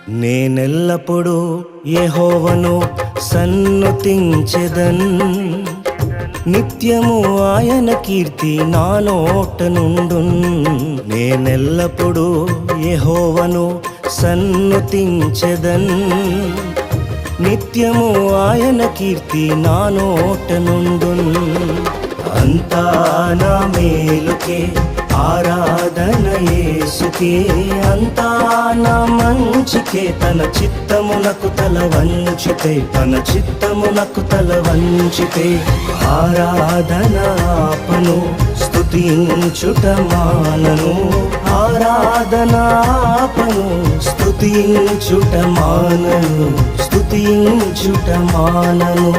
నేనెల్లప్పుడూ యెహోవాను సన్నుతించెదన్, నిత్యము ఆయన కీర్తి నా నోట నుండున్. నేనెల్లప్పుడూ యెహోవాను సన్నుతించెదన్, నిత్యము ఆయన కీర్తి నా నోట నుండున్. అంతా నా మేలుకే ఆరాధన యేసుకే, అంతా నా మంచికే. తన చిత్తమునకు తల వంచితే, తన చిత్తమునకు తల వంచితే ఆరాధన ఆపను, స్తుతించుట మానను. ఆరాధన ఆపను, స్తుతించుట మానను, స్తుతించుట మానను.